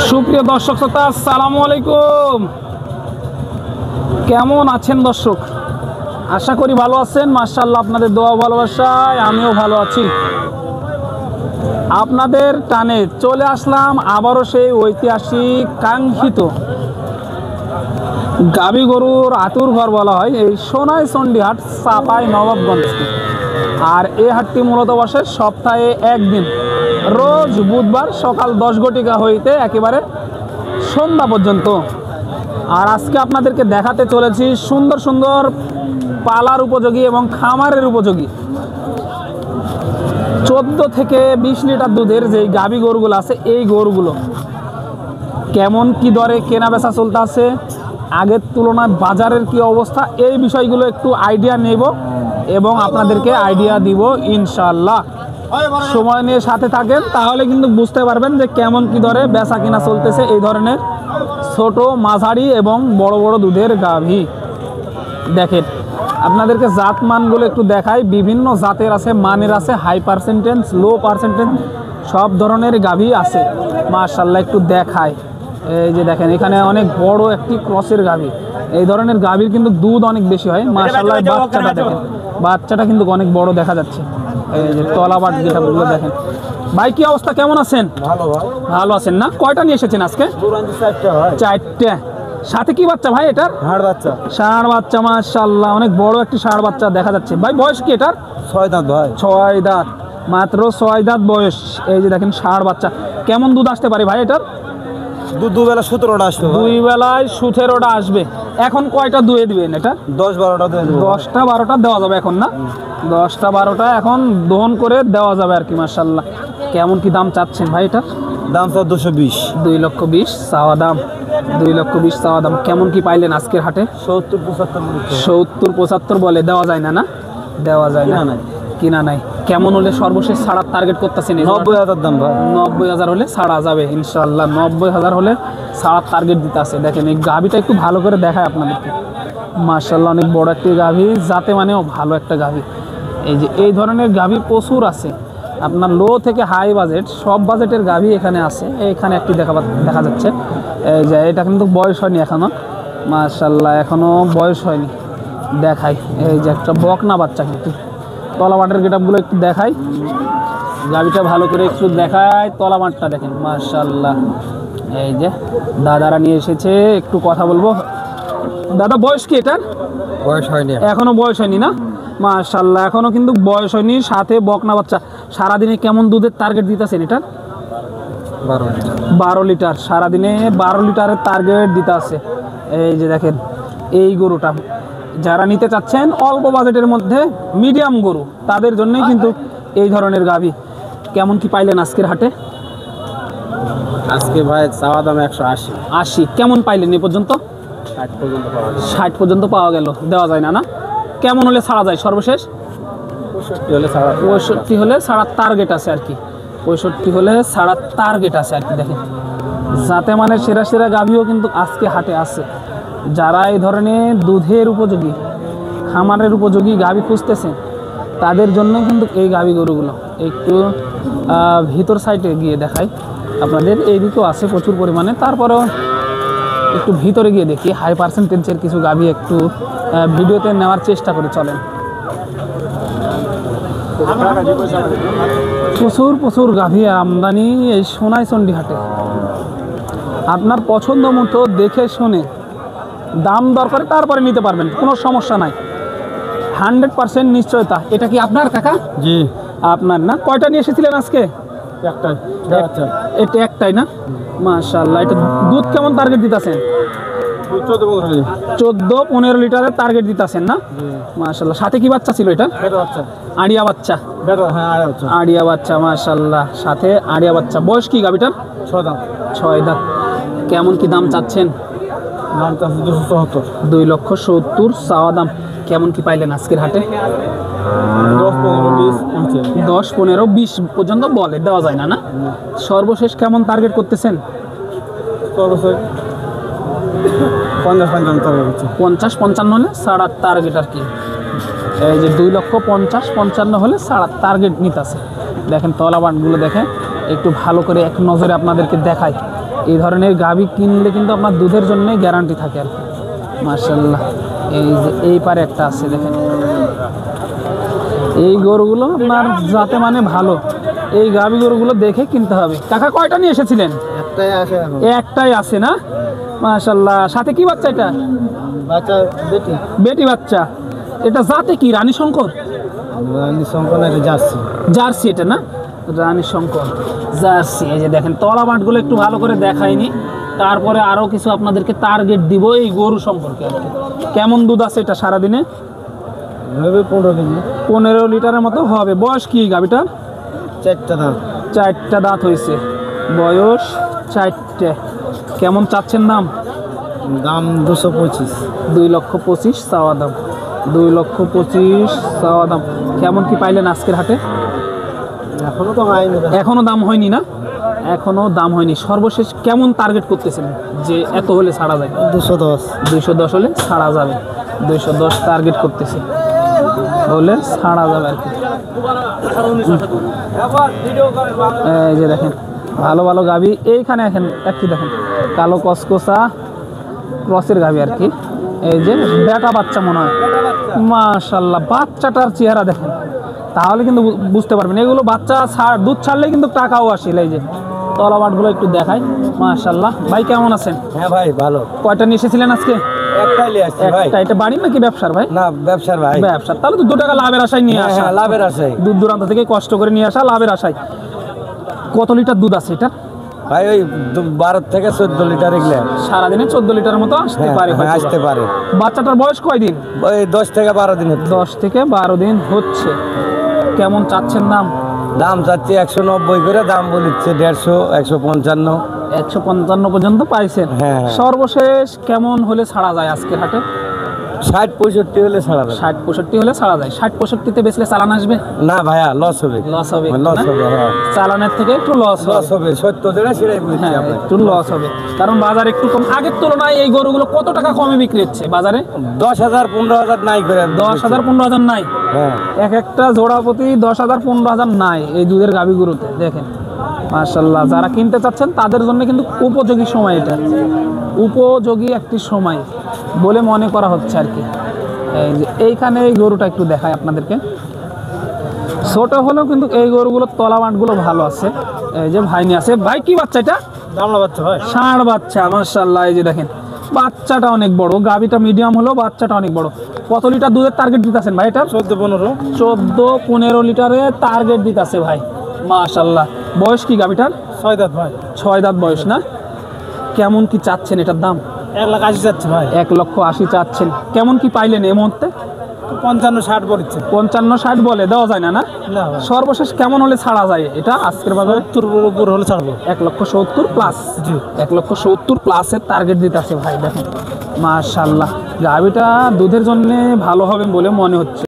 সুপ্রিয় দর্শক শ্রোতা, আসসালামু আলাইকুম। কেমন আছেন দর্শক? আশা করি ভালো আছেন। মাশাআল্লাহ, আপনাদের দোয়া ভালোবাসায় আমিও ভালো আছি। আপনাদের টানে চলে আসলাম আবারও সেই ঐতিহাসিক কাঙ্ক্ষিত গাবি গরুর আতুর ঘর বলা হয় এই সোনাইচন্ডী হাট, চাপাই নবাবগঞ্জ। আর এই হাটটি মূলত বসে সপ্তাহে একদিন, রোজ বুধবার সকাল 10 ঘটিকা হইতে একেবারে সন্ধ্যা পর্যন্ত। আর আজকে আপনাদেরকে দেখাতে চলেছি সুন্দর সুন্দর পালার উপযোগী এবং খামারের উপযোগী 14 থেকে 20 লিটার দুধের যেই গাভী গরুগুলো আছে, এই গরুগুলো কেমন কি দরে কেনা বেচা চলতে আছে, আগের তুলনায় বাজারের কি অবস্থা, এই বিষয়গুলো একটু আইডিয়া নেব এবং আপনাদেরকে আইডিয়া দিব ইনশাআল্লাহ। সময় নিয়ে সাথে থাকেন, তাহলে কিন্তু বুঝতে পারবেন যে কেমন কি দরে বেচা কিনা চলতেছে এই ধরনের ছোট, মাঝারি এবং বড় বড় দুধের গাভী। দেখেন, আপনাদেরকে জাত মানগুলো একটু দেখাই। বিভিন্ন জাতের আছে, মানের আছে, হাই পার্সেন্টেজ, লো পার্সেন্টেজ, সব ধরনের গাভী আছে। মাশাআল্লাহ, একটু দেখায়। এই যে দেখেন, এখানে অনেক বড় একটি ক্রসের গাভী। এই ধরনের গাভীর কিন্তু দুধ অনেক বেশি হয়। মাশাআল্লাহ, বাচ্চাটা দেখেন, বাচ্চাটা কিন্তু অনেক বড় দেখা যাচ্ছে। এই যে তলাবাট যেটাগুলো দেখেন। ভাই, কি অবস্থা, কেমন আছেন? ভালো ভাই। ভালো আছেন না? কয়টা নিয়ে এসেছেন আজকে? 4টে। সাথে কি বাচ্চা ভাই এটার? ষাঁড় বাচ্চা। ষাঁড় বাচ্চা, মাশাআল্লাহ, অনেক বড় একটি ষাঁড় বাচ্চা দেখা যাচ্ছে। ভাই, বয়স কি এটার? 6 দাঁত ভাই। 6 দাঁত, মাত্র 6 দাঁত বয়স। এই যে দেখেন ষাঁড় বাচ্চা। কেমন দুধ আসতে পারে ভাই এটার? দুবেলা 17টা আসবে। 2 বেলায় 17টা আসবে। এখন কয়টা দুয়ে দিবেন এটা? 10-12টা দিয়ে দেবো। 10টা 12টা দেওয়া যাবে এখন না? 10টা 12টা এখন দহন করে দেওয়া যাবে আর কি। মাশাআল্লাহ, কেমন কি দাম চাচ্ছেন ভাই এটার? দাম তো 220। 2,20,000 চাওয়া দাম। 2,20,000 চাওয়া দাম। কেমন কি পাইলেন আজকের হাটে? 70-75 বলে দেওয়া যায় না? না দেওয়া যায় না, কিনা নাই। কেমন হলে সর্বশেষ ছাড়ার টার্গেট করতেছেন? 90,000 দাম ভাই। 90,000 হলে ছাড়া যাবে ইনশাআল্লাহ। 90,000 হলে ছাড়ার টার্গেট দিতে আছে। দেখেন, এই গাভীটা একটু ভালো করে দেখায় আপনাদেরকে। মাশাআল্লাহ, অনেক বড় একটি গাভী, যাতে মানেও ভালো একটা গাভী। এই যে এই ধরনের গাভী প্রচুর আছে। আপনার লো থেকে হাই বাজেট, সব বাজেটের গাভী এখানে আছে। এখানে একটি দেখা যাচ্ছে। এই যে এটা কিন্তু বয়স হয়নি এখনো। মাশাআল্লাহ, এখনো বয়স হয়নি। দেখাই, এই যে একটা বকনা বাচ্চা। কিন্তু তলাবাটের গেটআপগুলো একটু দেখাই, গাভীটা ভালো করে একটু দেখায়। তলাবাটটা দেখেন, মাশাআল্লাহ। এই যে দাদারা নিয়ে এসেছে, একটু কথা বলবো। দাদা, বয়স কি এটার? বয়স হয়নি এখনো বয়স হয়নি না? মাশাআল্লাহ, এখনো কিন্তু বয়স হয়নি, সাথে বকনা বাচ্চা। সারাদিনে কেমন দুধের টার্গেট দিতেছেন এটার? 12 লিটার। সারাদিনে 12 লিটারের টার্গেট দিতে আছে। এই যে দেখেন, এই গরুটা যারা নিতে চাচ্ছেন অল্প বাজেটের মধ্যে মিডিয়াম গরু, তাদের জন্যই কিন্তু এই ধরনের গাভী। কেমন কি পাইলেন আজকের হাটে? আজকে ভাই চাওয়া দাম 180। 80। কেমন পাইলেন এ পর্যন্ত? 60 পর্যন্ত পাওয়া যায়। 60 পর্যন্ত পাওয়া গেল। দেওয়া যায় না? না, কেমন হলে ছাড়া যায় সর্বশেষ? 65 হলে ছাড়া। 65 হলে ছাড়ার টার্গেট আছে আর কি। 65 হলে ছাড়ার টার্গেট আছে আর কি। দেখেন, যাতে মানে সেরা সেরা গাভীও কিন্তু আজকে হাটে আছে। যারা এই ধরনের দুধের উপযোগী, খামারের উপযোগী গাভী খুঁজতেছে, তাদের জন্য কিন্তু এই গাভী গরুগুলো। একটু ভিতর সাইডে গিয়ে দেখাই আপনাদের। এইদিকেও আছে প্রচুর পরিমাণে, তারপরেও একটু ভিতরে গিয়ে দেখি। হাই পার্সেন্টেজের কিছু গাভী একটু ভিডিওতে নেওয়ার চেষ্টা করে চলেন। প্রচুর গাভী আমদানি এই সোনাইচন্ডী হাটে। আপনার পছন্দ মতো দেখে শুনে দাম দর করে তারপরে নিতে পারবেন, কোনো সমস্যা নাই। 100% নিশ্চয়তা। এটা কি আপনার কাকা? জি, আপনার না? কয়টা নিয়ে এসেছিলেন আজকে? একটাই। এটা একটাই না? মাশাআল্লাহ। এটা দুধ কেমন টার্গেট দিতেছেন? 14-15 লিটারের টার্গেট দিতেছেন না? মাশাআল্লাহ। সাথে কি বাচ্চা ছিল এটা? আড়িয়া বাচ্চা। আড়িয়া বাচ্চা, মাশাআল্লাহ, সাথে আড়িয়া বাচ্চা। বয়স কি গাভীটার? 6 দাঁত। কেমন কি দাম চাচ্ছেন? দাম চাচ্ছে 270। 2,70,000 চাওয়া দাম। কেমন কি পাইলেন আজকের হাটে? 10-15-20 পর্যন্ত বলে, দেওয়া যায় না? না, সর্বশেষ কেমন টার্গেট করতেছেন? 50-55 হলে ছাড়ার টার্গেট আর কি। এই যে 2,50,55 হলে ছাড়ার টার্গেট নিতেছে। দেখেন তলাবাটগুলো দেখেন, একটু ভালো করে এক নজরে আপনাদেরকে দেখাই। এই ধরনের গাভী কিনলে কিন্তু আপনার দুধের জন্য গ্যারান্টি থাকে আর কি। মাশাআল্লাহ, এই যে এই পারে একটা আছে দেখেন। এই গরুগুলো আপনার যাতে মানে ভালো, এই গাভী গরুগুলো দেখে কিনতে হবে। কাকা কয়টা নিয়ে এসেছিলেন? একটাই আছে এখন। একটাই আছে না? মাশাআল্লাহ, সাথে কি বাচ্চা এটা? বাচ্চা বেটি। বেটি বাচ্চা। এটা জাতে কি? রানী শঙ্কর? রানী শঙ্কর না, এটা জার্সি। জার্সি এটা না? রানী শঙ্কর জার্সি। এই যে দেখেন তলা বাটগুলো একটু ভালো করে দেখাইনি, তারপরে আরো কিছু আপনাদেরকে টার্গেট দিব এই গরু সম্পর্কে আর কি। কেমন দুধ আছে এটা সারাদিনে? হবে 15 কেজি। 15 লিটারের মতো হবে। বয়স কি গাভিটার? 4টা দাম। 4টা দাঁত হয়েছে, বয়স 4টে। কেমন চাচ্ছেন দাম? দাম 225। 2,25,000 চাওয়া দাম। 2,25,000 চাওয়া দাম। কেমন কি পাইলেন আজকের হাটে? এখনো তো হয়নি। এখনো দাম হয়নি না? এখনো দাম হয়নি। সর্বশেষ কেমন টার্গেট করতেছেন যে এত হলে ছাড়া যায়? 210। 210 হলে ছাড়া যাবে। 210 টার্গেট করতেছে, হলে ছাড়া যাবে আর কি। এই যে দেখেন ভালো ভালো গাভী এইখানে এখন একটি দেখেন, কালো কসকসা ক্রসের গাভী আর কি। এই যে বেটা বাচ্চা মনে হয়। মাশাআল্লাহ, বাচ্চাটার চেহারা দেখেন, তাহলে কিন্তু বুঝতে পারবেন এগুলো বাচ্চা দুধ ছাড়লেই কিন্তু টাকাও আসে। এই যে তলাবাটগুলো একটু দেখাই। মাশাআল্লাহ, ভাই কেমন আছেন? হ্যাঁ ভাই ভালো। কয়টা নিয়ে এসেছিলেন আজকে? একটাই নিয়ে আসছি ভাই। একটা। এটা বাড়ির নাকি ব্যবসার ভাই? না, ব্যবসার ভাই। ব্যবসার। তাহলে তো 2 টাকা লাভের আশায় নিয়ে আসা। হ্যাঁ, লাভের আশায়। দূর দূরান্ত থেকে কষ্ট করে নিয়ে আসা, লাভের আশায়। কত লিটার দুধ আছে এটা ভাই? ওই 12 থেকে 14 লিটার এগুলো। সারাদিনে? 14 লিটারের মতো আসতে পারে। হ্যাঁ, আসতে পারে। বাচ্চাটার বয়স কয়দিন? ওই 10 থেকে 12 দিন। 10 থেকে 12 দিন হচ্ছে। কেমন চাচ্ছেন দাম? দাম চাচ্ছি 190 করে, দাম বলিচ্ছে 150, 155। 155 পর্যন্ত পাইছেন। হ্যাঁ। সর্বশেষ কেমন হলে ছাড়া যায় আজকের হাটে? 60-65 হলে ছাড়া যাবে। 60-65 হলে ছাড়া যায়। 60-65-তে বেচলে চালান আসবে? না ভাইয়া, লস হবে। লস হবে? লস হবে, হ্যাঁ। চালানের থেকে একটু লস লস হবে। 70 যেটা সেটাই বলছি হ্যাঁ, আপনাকে। একটু লস হবে, কারণ বাজার একটু কম। আগের তুলনায় এই গরুগুলো কত টাকা কমে বিক্রি হচ্ছে বাজারে? 10,000 15,000 নাই করে। 10,000 15,000 নাই? হ্যাঁ। এক একটা জোড়া প্রতি 10,000 15,000 নাই এই দুধের গাভী গরুতে। দেখেন মাশাআল্লাহ, যারা কিনতে চাচ্ছেন তাদের জন্য কিন্তু উপযোগী সময়, এটা উপযোগী একটি সময় বলে মনে করা হচ্ছে আর কি। এই যে এইখানে এই গরুটা একটু দেখাই আপনাদেরকে। ছোট হলেও কিন্তু এই গরুগুলোর তলাবাটগুলো ভালো আছে। এই যে ভাই নিয়ে আছে। ভাই কি বাচ্চা এটা? দামলা বাচ্চা ভাই। ষাঁড় বাচ্চা। মাশাআল্লাহ, এই যে দেখেন বাচ্চাটা অনেক বড়, গাভীটা মিডিয়াম হলেও বাচ্চাটা অনেক বড়। কত লিটার দুধের টার্গেট দিতেছেন ভাই এটা? 14-15 লিটারে টার্গেট দিতেছে ভাই। মাশাআল্লাহ, বয়স কি গাভীটার? 6 দাঁত ভাই। 6 দাঁত বয়স না? কেমন কি চাচ্ছেন এটার দাম? 1,80,000 যাচ্ছে ভাই। 1,80,000 চাচ্ছেন। কেমন কি পাইলেন এই মুহূর্তে? 55-60 বলছে। 55-60 বলে দেওয়া যায় না? না, না। সর্বশেষ কেমন হলে ছাড়া যায় এটা আজকের বাজারে? 70 উপর হলে ছাড়বো। 1,70,000 প্লাস। জি। 1,70,000 প্লাসের টার্গেট দিতে আছে ভাই। দেখেন মাশাআল্লাহ, গাভীটা দুধের জন্য ভালো হবে বলে মনে হচ্ছে।